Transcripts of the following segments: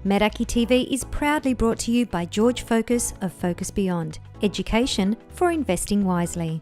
Meraki TV is proudly brought to you by George Focus of Focus Beyond, education for investing wisely.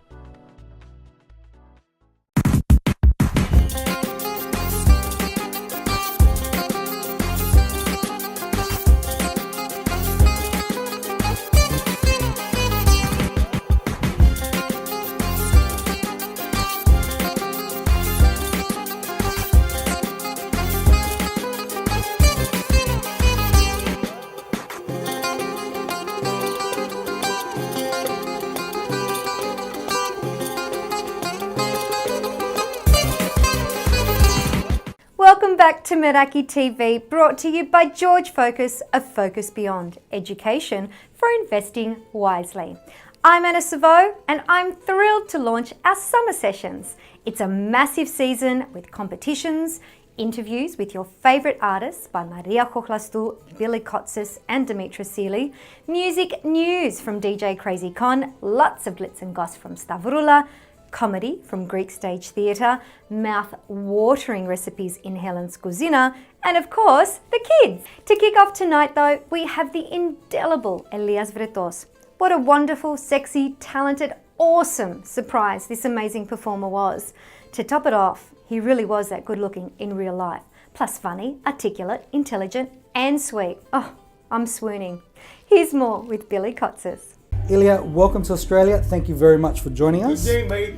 Welcome back to Meraki TV, brought to you by George Focus of Focus Beyond, education for investing wisely. I'm Anna Savo and I'm thrilled to launch our summer sessions. It's a massive season with competitions, interviews with your favourite artists by Maria Chochlastou, Billy Kotsis and Demitra, music news from DJ KrazyKon, lots of glitz and goss from Stavroula, comedy from Greek Stage Theatre, mouth-watering recipes in Helen's Cuisina, and of course, the kids. To kick off tonight though, we have the indelible Elias Vrettos. What a wonderful, sexy, talented, awesome surprise this amazing performer was. To top it off, he really was that good looking in real life. Plus funny, articulate, intelligent, and sweet. Oh, I'm swooning. Here's more with Billy Kotsis. Ilya, welcome to Australia. Thank you very much for joining us. Good day, mate.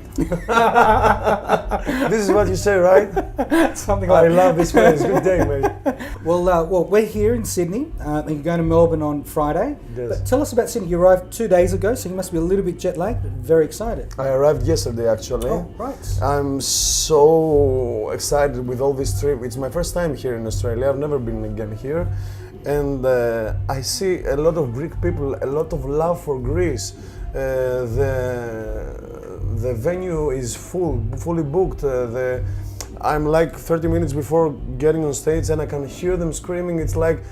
This is what you say, right? Something like I love this place. Good day, mate. Well, we're here in Sydney and you're going to Melbourne on Friday. Yes. But tell us about Sydney. You arrived 2 days ago, so you must be a little bit jet lagged, but very excited. I arrived yesterday, actually. Oh, right. I'm so excited with all this trip. It's my first time here in Australia. I've never been again here. And I see a lot of Greek people, a lot of love for Greece. The venue is fully booked. I'm like 30 minutes before getting on stage and I can hear them screaming. It's like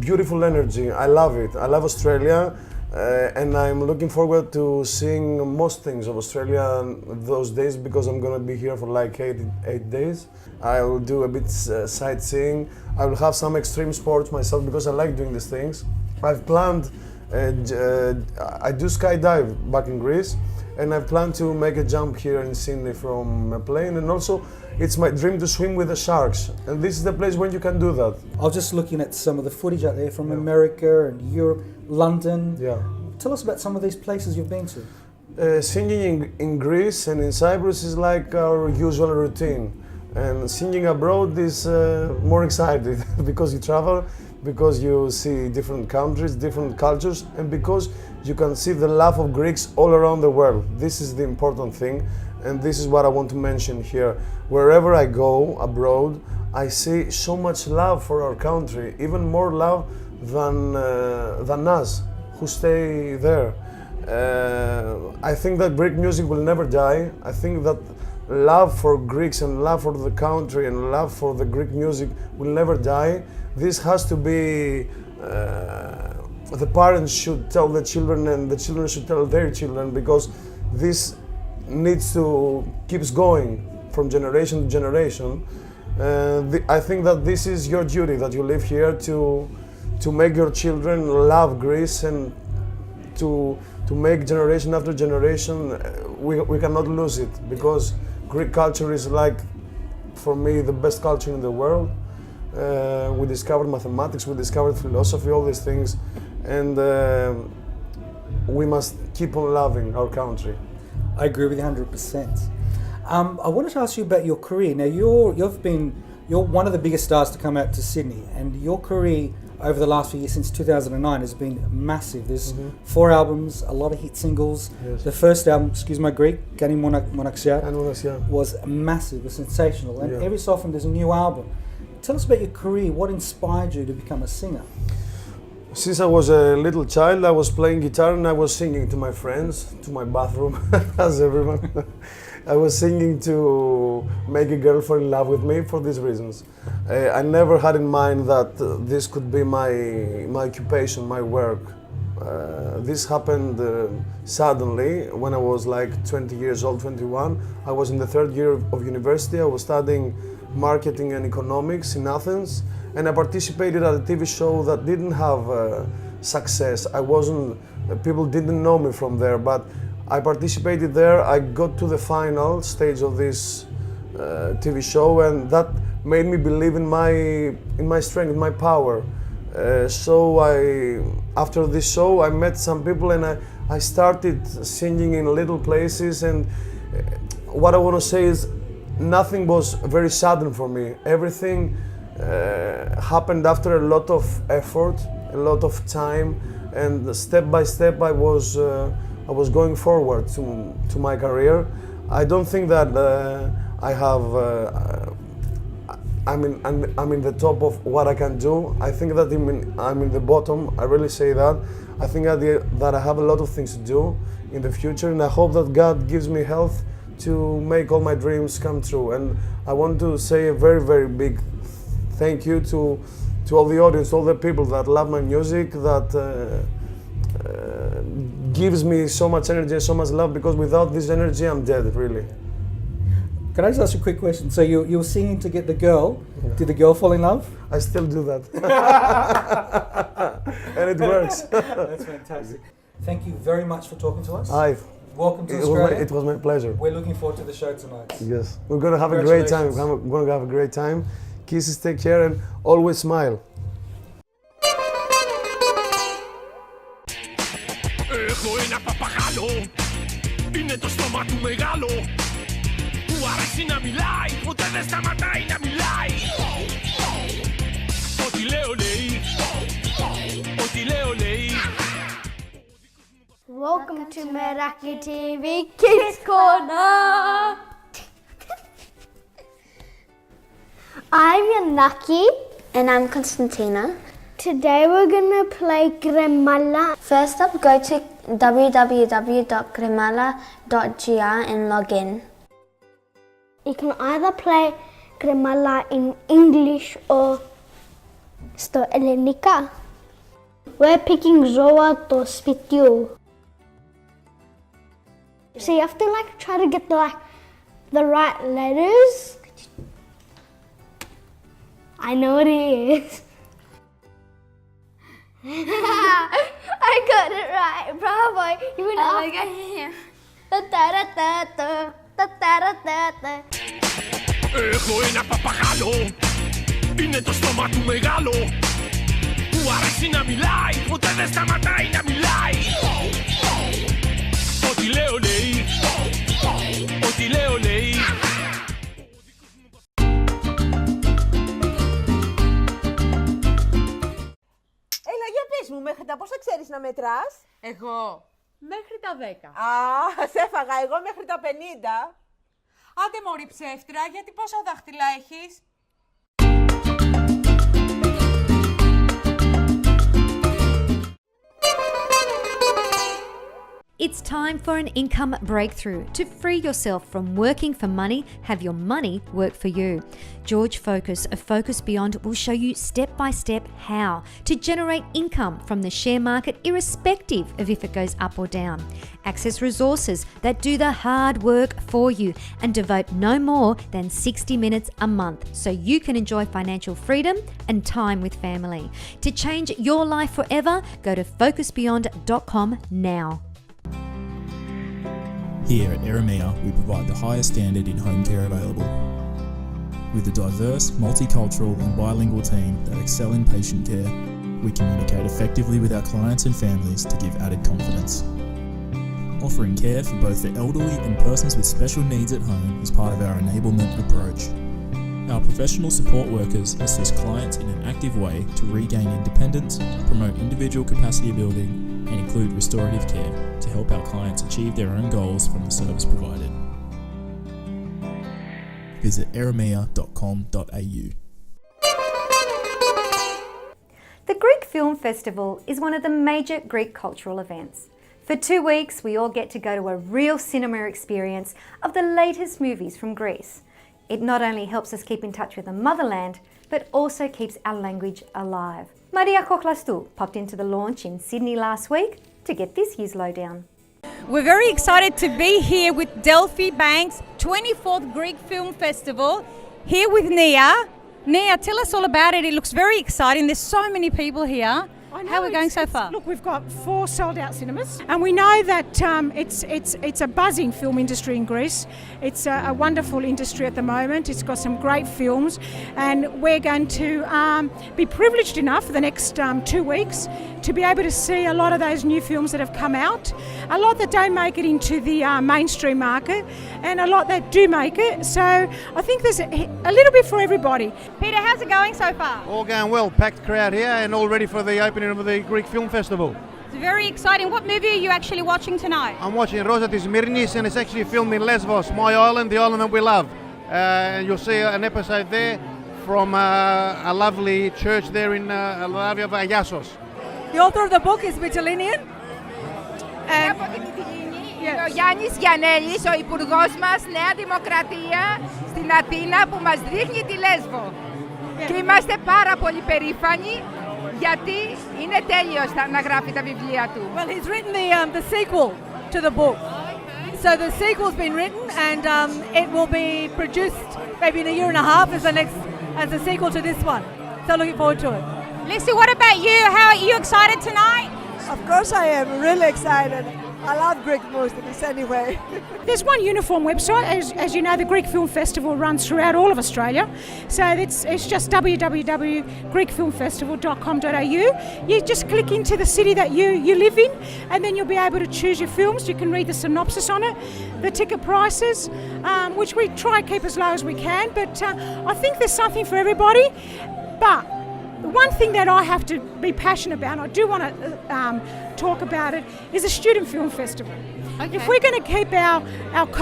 beautiful energy. I love it. I love Australia. And I'm looking forward to seeing most things of Australia those days because I'm gonna be here for like eight days. I will do a bit sightseeing. I will have some extreme sports myself because I like doing these things. I've planned, I do skydive back in Greece, and I've planned to make a jump here in Sydney from a plane, and also it's my dream to swim with the sharks, and this is the place where you can do that. I was just looking at some of the footage out there from America and Europe, London. Yeah. Tell us about some of these places you've been to. Singing in Greece and in Cyprus is like our usual routine. And singing abroad is more exciting because you travel, because you see different countries, different cultures, and because you can see the love of Greeks all around the world. This is the important thing, and this is what I want to mention here. Wherever I go abroad, I see so much love for our country, even more love than us who stay there. I think that Greek music will never die. I think that love for Greeks and love for the country and love for the Greek music will never die. This has to be, the parents should tell the children and the children should tell their children, because this needs to keep going from generation to generation. I think that this is your duty, that you live here to make your children love Greece and to make generation after generation. We cannot lose it, because Greek culture is like, for me, the best culture in the world. We discovered mathematics, we discovered philosophy, all these things, and we must keep on loving our country. I agree with you 100%. I wanted to ask you about your career. Now, you're one of the biggest stars to come out to Sydney, and your career over the last few years, since 2009, has been massive. There's 4 albums, a lot of hit singles. Yes. The first album, excuse my Greek, Gani Monaxia, Yeah. was massive, was sensational, and Yeah. every so often there's a new album. Tell us about your career. What inspired you to become a singer? Since I was a little child, I was playing guitar and I was singing to my friends, to my bathroom, as everyone. I was singing to make a girl fall in love with me for these reasons. I never had in mind that this could be my occupation, my work. This happened suddenly when I was like 20 years old, 21. I was in the 3rd year of university. I was studying marketing and economics in Athens, and I participated at a TV show that didn't have success. People didn't know me from there, but I participated there. I got to the final stage of this TV show, and that made me believe in my strength, in my power. After this show, I met some people, and I started singing in little places. And what I want to say is, nothing was very sudden for me. Everything happened after a lot of effort, a lot of time, and step by step I was going forward to my career. I don't think that I'm in the top of what I can do. I think that I'm in the bottom. I really say that. I think that I have a lot of things to do in the future, and I hope that God gives me health to make all my dreams come true. And I want to say a very, very big thank you to all the audience, all the people that love my music, that gives me so much energy and so much love, because without this energy I'm dead, really. Can I just ask you a quick question? So you were singing to get the girl. Yeah. Did the girl fall in love? I still do that. And it works. That's fantastic. Thank you very much for talking to us. Welcome to Australia. It was my pleasure. We're looking forward to the show tonight. Yes, we're going to have a great time. We're going to have a great time. Kisses, take care, and always smile. Έχω ένα παπαγάλο, είναι το στόμα του μεγάλο, που αρέσει να μιλάει, ποτέ δεν σταματάει να μιλάει. Ό,τι λέω λέει, ό,τι λέω λέει. Welcome to Meraki TV Kids Corner. I'm Yanaki. And I'm Constantina. Today we're gonna play Kremala. First up, go to www.kremala.gr and log in. You can either play Kremala in English or στο Ελληνικά. We're picking ζώα το σπιτιού. So you have to try to get the right letters. I know what it is. I got it right, bravo. You went off. Έχω ένα παπαγάλο, είναι το στόμα του μεγάλο, που αρέσει να μιλάει, ποτέ δεν σταματάει να μιλάει. Ό,τι λέω λέει, ό,τι λέω λέει. Έλα, για πες μου, μέχρι τα πόσα ξέρεις να μετράς? Εγώ μέχρι τα 10. Α, σε έφαγα εγώ μέχρι τα 50. Άντε μωρή ψεύτρα, γιατί πόσα δάχτυλα έχεις? It's time for an income breakthrough. To free yourself from working for money, have your money work for you. George Focus of Focus Beyond will show you step by step how to generate income from the share market irrespective of if it goes up or down. Access resources that do the hard work for you and devote no more than 60 minutes a month so you can enjoy financial freedom and time with family. To change your life forever, go to focusbeyond.com now. Here at Eremia, we provide the highest standard in home care available. With a diverse, multicultural and bilingual team that excel in patient care, we communicate effectively with our clients and families to give added confidence. Offering care for both the elderly and persons with special needs at home is part of our enablement approach. Our professional support workers assist clients in an active way to regain independence, promote individual capacity building, and include restorative care to help our clients achieve their own goals from the service provided. Visit eremia.com.au. The Greek Film Festival is one of the major Greek cultural events. For 2 weeks, we all get to go to a real cinema experience of the latest movies from Greece. It not only helps us keep in touch with the motherland, but also keeps our language alive. Maria Koklastou popped into the launch in Sydney last week to get this year's lowdown. We're very excited to be here with Delphi Bank's 24th Greek Film Festival, here with Nia. Nia, tell us all about it. It looks very exciting. There's so many people here. How are we going so far? Look, we've got 4 sold-out cinemas, and we know that it's a buzzing film industry in Greece. It's a wonderful industry at the moment. It's got some great films, and we're going to be privileged enough for the next 2 weeks to be able to see a lot of those new films that have come out, a lot that don't make it into the mainstream market, and a lot that do make it. So I think there's a little bit for everybody. Peter, how's it going so far? All going well, packed crowd here and all ready for the opening of the Greek Film Festival. It's very exciting. What movie are you actually watching tonight? I'm watching Rosa tis Myrnis, and it's actually filmed in Lesbos, my island, the island that we love. And you'll see an episode there from a lovely church there in Lavia of Agiassos. The author of the book is Mytilenian. And ο Γιάννης Γιαννέλης, ο υπουργός μας, Νέα Δημοκρατία στην Αθήνα, που μας δείχνει τη Λέσβο. Και είμαστε πάρα πολύ περήφανοι, γιατί είναι τέλειος να γράφει τα βιβλία του. Well, he's written the sequel to the book. So the sequel's been written, and it will be produced maybe in a year and a half as a sequel to this one. So looking forward to it. Lisa, what about you? How are you excited tonight? Of course I am, really excited. I love Greek movies anyway. There's one uniform website. As you know, the Greek Film Festival runs throughout all of Australia. So it's just www.greekfilmfestival.com.au. You just click into the city that you live in, and then you'll be able to choose your films. You can read the synopsis on it, the ticket prices, which we try to keep as low as we can. But I think there's something for everybody. But the one thing that I have to be passionate about, and I do want to talk about it, is a student film festival. Okay. If we're going to keep our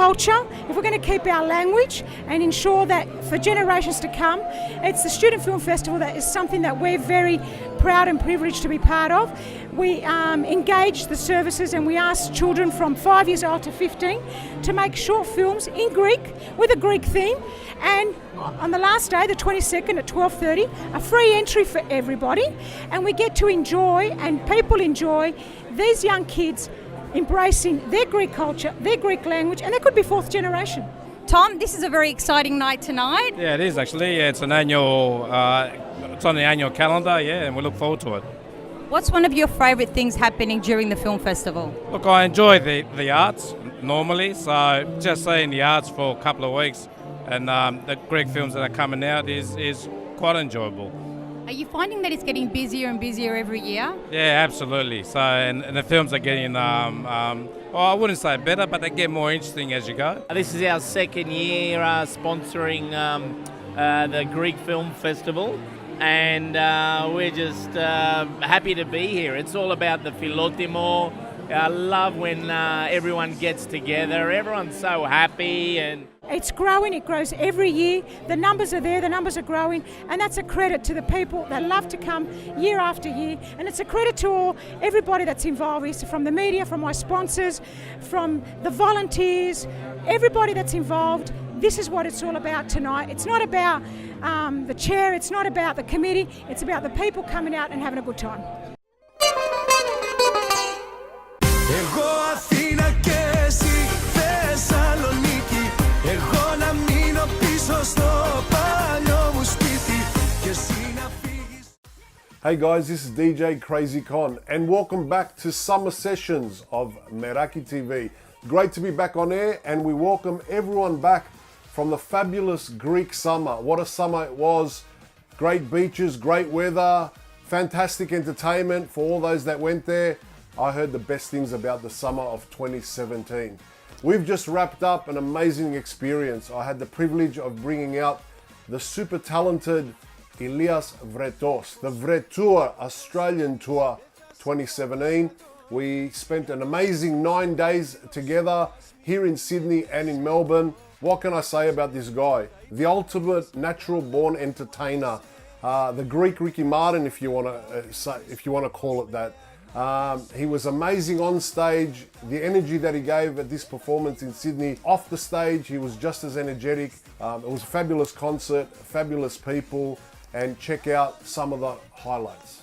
culture, if we're going to keep our language and ensure that for generations to come, it's the student film festival that is something that we're very proud and privileged to be part of. We engage the services and we ask children from 5 years old to 15 to make short films in Greek with a Greek theme, and on the last day, the 22nd at 12:30, a free entry for everybody, and we get to enjoy, and people enjoy, these young kids embracing their Greek culture, their Greek language, and they could be 4th generation. Tom, this is a very exciting night tonight. Yeah, it is actually. Yeah, it's an annual. It's on the annual calendar. Yeah, and we look forward to it. What's one of your favourite things happening during the film festival? Look, I enjoy the arts normally, so just seeing the arts for a couple of weeks and the Greek films that are coming out is quite enjoyable. Are you finding that it's getting busier and busier every year? Yeah, absolutely. So, and the films are getting, well, I wouldn't say better, but they get more interesting as you go. This is our second year sponsoring the Greek Film Festival, and we're just happy to be here. It's all about the Philotimo. I love when everyone gets together. Everyone's so happy and it's growing, it grows every year. The numbers are there, the numbers are growing, and that's a credit to the people that love to come year after year. And it's a credit to everybody that's involved, from the media, from my sponsors, from the volunteers, everybody that's involved. This is what it's all about tonight. It's not about the chair, it's not about the committee, it's about the people coming out and having a good time. Hey guys, this is DJ KrazyKon and welcome back to summer sessions of Meraki TV. Great to be back on air, and we welcome everyone back from the fabulous Greek summer. What a summer it was. Great beaches, great weather, fantastic entertainment for all those that went there. I heard the best things about the summer of 2017. We've just wrapped up an amazing experience. I had the privilege of bringing out the super talented Elias Vrettos, the Vretour Australian Tour 2017. We spent an amazing 9 days together here in Sydney and in Melbourne. What can I say about this guy? The ultimate natural born entertainer, the Greek Ricky Martin, if you want to call it that. He was amazing on stage. The energy that he gave at this performance in Sydney, off the stage, he was just as energetic. It was a fabulous concert, fabulous people, and check out some of the highlights.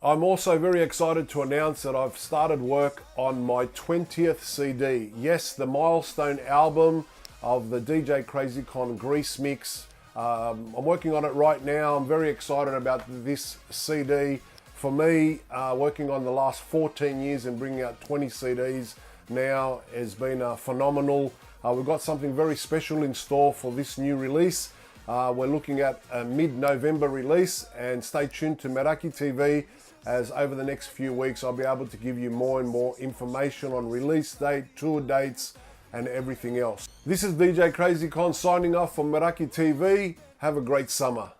I'm also very excited to announce that I've started work on my 20th CD. Yes, the milestone album of the DJ KrazyKon Grease mix. I'm working on it right now. I'm very excited about this CD. For me, working on the last 14 years and bringing out 20 CDs now has been phenomenal. We've got something very special in store for this new release. We're looking at a mid-November release, and stay tuned to Meraki TV, as over the next few weeks I'll be able to give you more and more information on release date, tour dates and everything else. This is DJ KrazyKon signing off from Meraki TV. Have a great summer.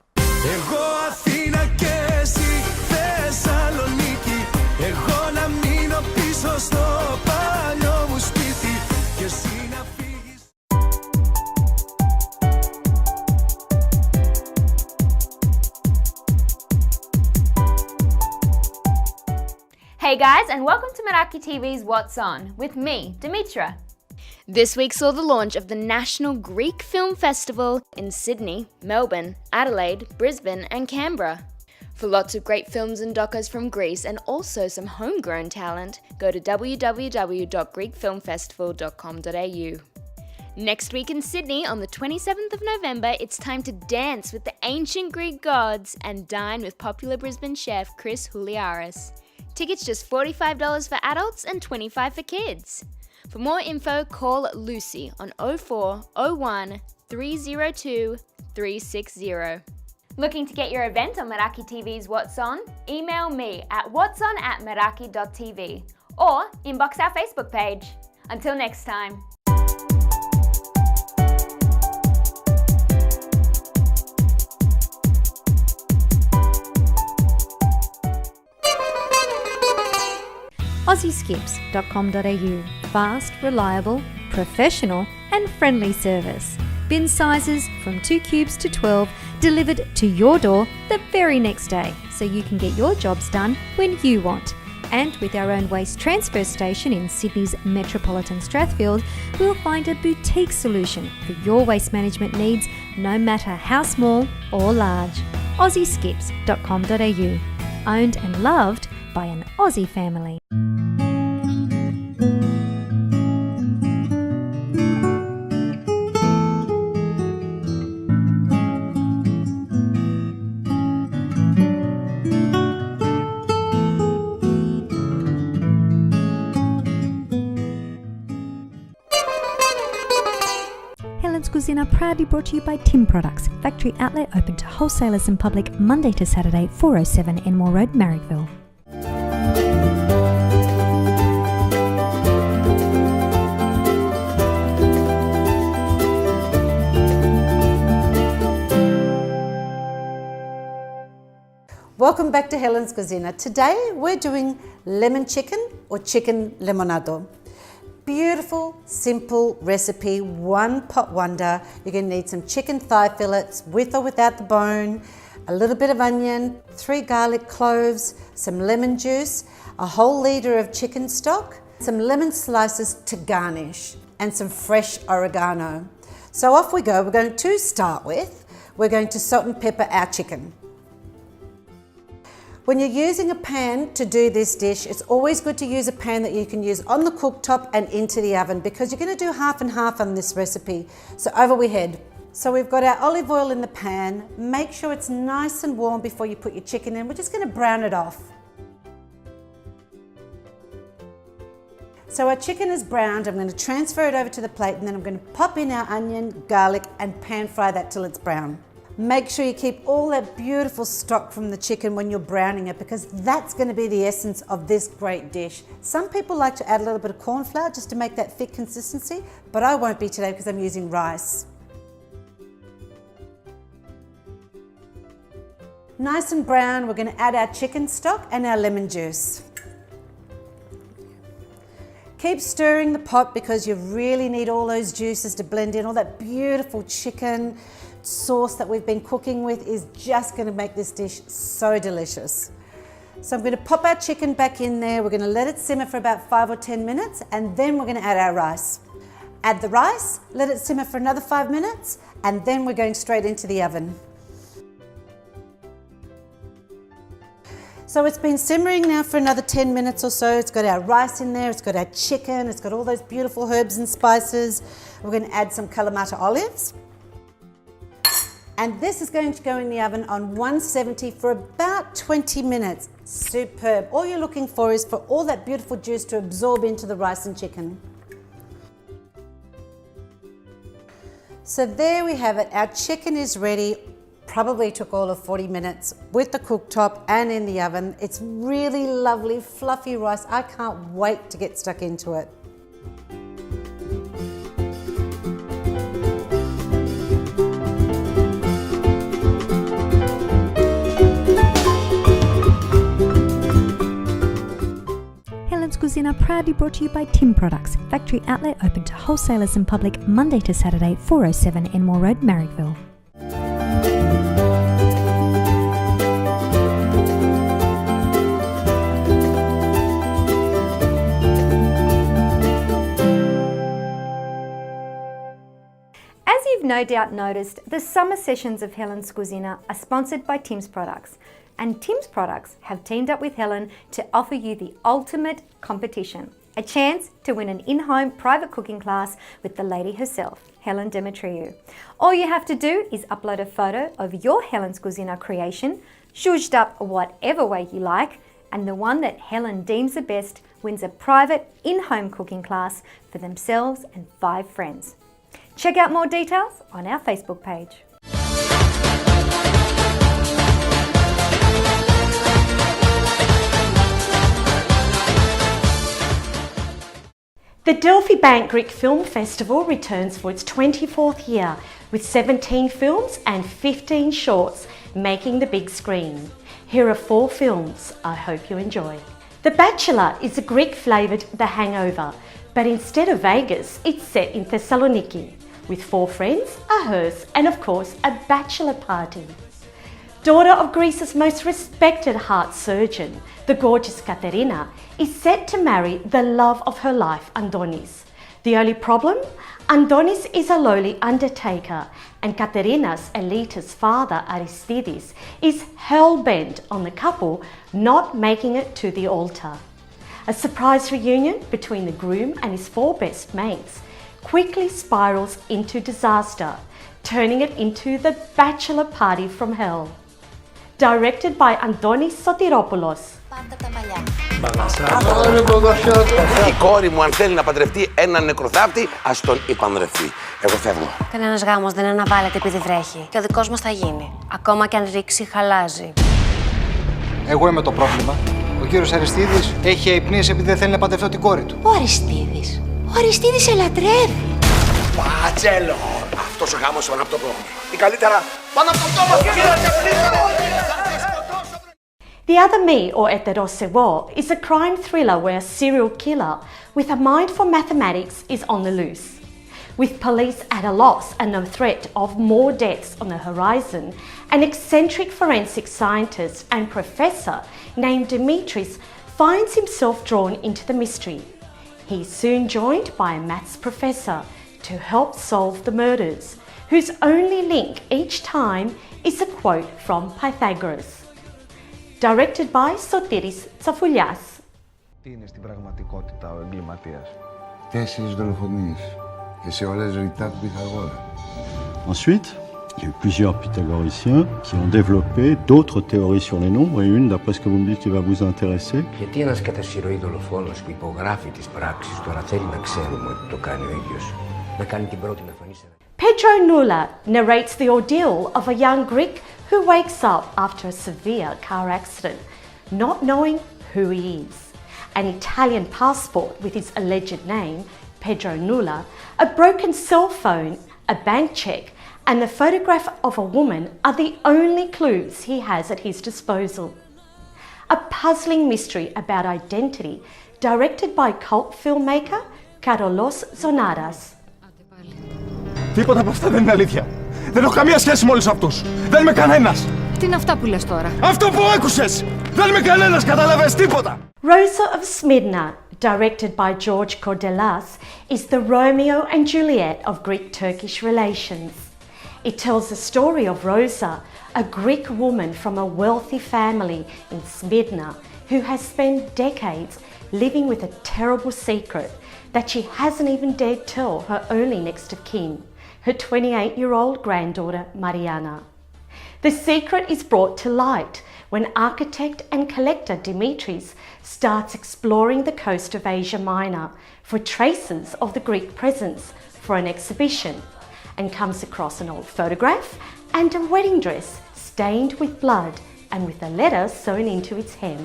Hey guys, and welcome to Meraki TV's What's On, with me, Demitra. This week saw the launch of the National Greek Film Festival in Sydney, Melbourne, Adelaide, Brisbane and Canberra. For lots of great films and docos from Greece and also some homegrown talent, go to www.greekfilmfestival.com.au. Next week in Sydney, on the 27th of November, it's time to dance with the ancient Greek gods and dine with popular Brisbane chef Chris Houliaris. Tickets just $45 for adults and $25 for kids. For more info, call Lucy on 0401 302 360. Looking to get your event on Meraki TV's What's On? Email me at whatson@meraki.tv or inbox our Facebook page. Until next time. AussieSkips.com.au. Fast, reliable, professional and friendly service. Bin sizes from 2 cubes to 12 delivered to your door the very next day, so you can get your jobs done when you want. And with our own waste transfer station in Sydney's metropolitan Strathfield, we'll find a boutique solution for your waste management needs, no matter how small or large. AussieSkips.com.au. Owned and loved by an Aussie family. Helen's Cuisine are proudly brought to you by Tim Products, factory outlet open to wholesalers and public Monday to Saturday, 407 Enmore Road, Marrickville. Welcome back to Helen's Cuisine. Today we're doing lemon chicken or chicken limonado. Beautiful, simple recipe, one pot wonder. You're going to need some chicken thigh fillets with or without the bone, a little bit of onion, 3 garlic cloves, some lemon juice, a whole litre of chicken stock, some lemon slices to garnish, and some fresh oregano. So off we go. We're going to start with, we're going to salt and pepper our chicken. When you're using a pan to do this dish, it's always good to use a pan that you can use on the cooktop and into the oven, because you're going to do half and half on this recipe. So over we head. So we've got our olive oil in the pan. Make sure it's nice and warm before you put your chicken in. We're just going to brown it off. So our chicken is browned. I'm going to transfer it over to the plate, and then I'm going to pop in our onion, garlic and pan fry that till it's brown. Make sure you keep all that beautiful stock from the chicken when you're browning it, because that's going to be the essence of this great dish. Some people like to add a little bit of corn flour just to make that thick consistency, but I won't be today because I'm using rice. Nice and brown, we're going to add our chicken stock and our lemon juice. Keep stirring the pot because you really need all those juices to blend in. All that beautiful chicken sauce that we've been cooking with is just going to make this dish so delicious. So I'm going to pop our chicken back in there. We're going to let it simmer for about 5 or 10 minutes, and then we're going to add our rice. Add the rice, let it simmer for another 5 minutes, and then we're going straight into the oven. So it's been simmering now for another 10 minutes or so. It's got our rice in there, it's got our chicken, it's got all those beautiful herbs and spices. We're going to add some Kalamata olives. And this is going to go in the oven on 170 for about 20 minutes. Superb. All you're looking for is for all that beautiful juice to absorb into the rice and chicken. So there we have it. Our chicken is ready. Probably took all of 40 minutes with the cooktop and in the oven. It's really lovely, fluffy rice. I can't wait to get stuck into it. Helen's Cuisine proudly brought to you by Tim Products, factory outlet open to wholesalers and public Monday to Saturday, 407 Enmore Road, Marrickville. As you've no doubt noticed, the summer sessions of Helen's Cuisine are sponsored by Tim's Products. And Tim's Products have teamed up with Helen to offer you the ultimate competition, a chance to win an in-home private cooking class with the lady herself, Helen Demitra. All you have to do is upload a photo of your Helen's Cuisine creation, zhuzhed up whatever way you like, and the one that Helen deems the best wins a private in-home cooking class for themselves and 5 friends. Check out more details on our Facebook page. The Delphi Bank Greek Film Festival returns for its 24th year with 17 films and 15 shorts making the big screen. Here are 4 films I hope you enjoy. The Bachelor is a Greek-flavoured The Hangover, but instead of Vegas, it's set in Thessaloniki with 4 friends, a hearse and of course a bachelor party. Daughter of Greece's most respected heart surgeon, the gorgeous Katerina, is set to marry the love of her life, Andonis. The only problem? Andonis is a lowly undertaker and Katerina's elitist father, Aristidis, is hell-bent on the couple not making it to the altar. A surprise reunion between the groom and his 4 best mates quickly spirals into disaster, turning it into the bachelor party from hell. Directed by Andonis Sotiropoulos. Η κόρη μου αν θέλει να παντρευτεί έναν νεκροθάπτη, ας τον υπανδρευτεί. Εγώ φεύγω. Κανένας γάμος δεν αναβάλλεται επειδή βρέχει. Και ο δικός μας θα γίνει. Ακόμα και αν ρίξει, χαλάζει. Εγώ είμαι το πρόβλημα. Ο κύριος Αριστίδης έχει αϊπνίσει επειδή δεν θέλει να παντρευτώ την κόρη του. Ο Αριστίδης. Ο Αριστίδης σε λατρεύει. Πατσέλο! Αυτός ο γάμος πάνω από το πόδι. Ή καλύτερα, πάνω από το πτώμα! The Other Me, or Heterosewo, is a crime thriller where a serial killer with a mind for mathematics is on the loose. With police at a loss and no threat of more deaths on the horizon, an eccentric forensic scientist and professor named Dimitris finds himself drawn into the mystery. He's soon joined by a maths professor to help solve the murders, whose only link each time is a quote from Pythagoras. Directed by Sotiris Tsafoulias. Τι είναι στην πραγματικότητα ο εγκληματίας? 4 δολοφονίες et c'est όλες ρητά του Pythagore. Ensuite, il y a eu plusieurs pythagoriciens qui ont développé d'autres théories sur les nombres et une, d'après ce que vous me dites, qui va vous intéresser. Γιατί ένας κατά συρροή δολοφόνος που υπογράφει τις πράξεις τώρα θέλει να ξέρουμε ότι το κάνει ο ίδιος. Να κάνει την πρώτη να φανεί σε... Stavroula narrates the ordeal of a young Greek who wakes up after a severe car accident, not knowing who he is. An Italian passport with his alleged name, Stavroula, a broken cell phone, a bank check, and the photograph of a woman are the only clues he has at his disposal. A puzzling mystery about identity, directed by cult filmmaker Carlos Zonaras. Τίποτα από αυτά δεν είναι αλήθεια. Δεν έχω καμία σχέση με όλους αυτούς. Δεν είμαι κανένας. Τι είναι αυτά που λες τώρα? Αυτό που άκουσες! Δεν είμαι κανένας, κατάλαβες τίποτα! Rosa of Smyrna, directed by George Cordelas, is the Romeo and Juliet of Greek-Turkish relations. It tells the story of Rosa, a Greek woman from a wealthy family in Smyrna who has spent decades living with a terrible secret that she hasn't even dared tell her only next of kin, her 28-year-old granddaughter Mariana. The secret is brought to light when architect and collector Demitra starts exploring the coast of Asia Minor for traces of the Greek presence for an exhibition, and comes across an old photograph and a wedding dress stained with blood and with a letter sewn into its hem.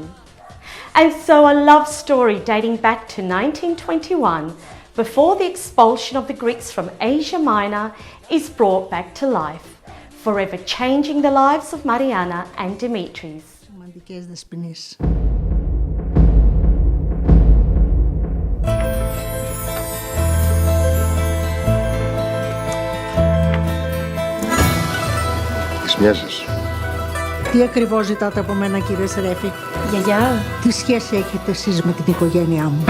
And so a love story dating back to 1921, before the expulsion of the Greeks from Asia Minor, is brought back to life, forever changing the lives of Mariana and Demitra. Σημαντικές δεσποινήσεις. Της μοιάζεις. Τι ακριβώς ζητάτε από μένα, κύριε Σρέφη? Γιαγιά. Τι σχέση έχετε εσείς με την οικογένειά μου?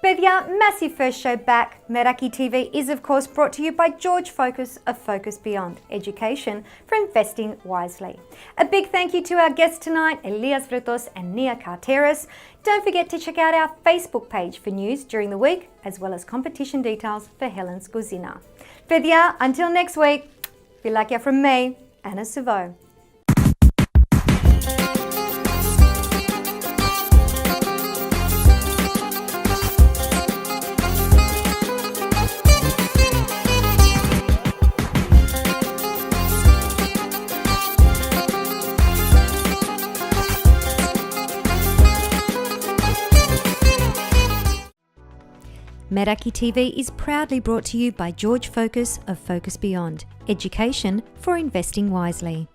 Παιδιά, massive first show back. Meraki TV is of course brought to you by George Focus of Focus Beyond, education for investing wisely. A big thank you to our guests tonight, Elias Vrettos and Nia Karteris. Don't forget to check out our Facebook page for news during the week, as well as competition details for Helen's Cuisina. Παιδιά, until next week, Filakia from me, Anna Savo. Meraki TV is proudly brought to you by George Focus of Focus Beyond, education for investing wisely.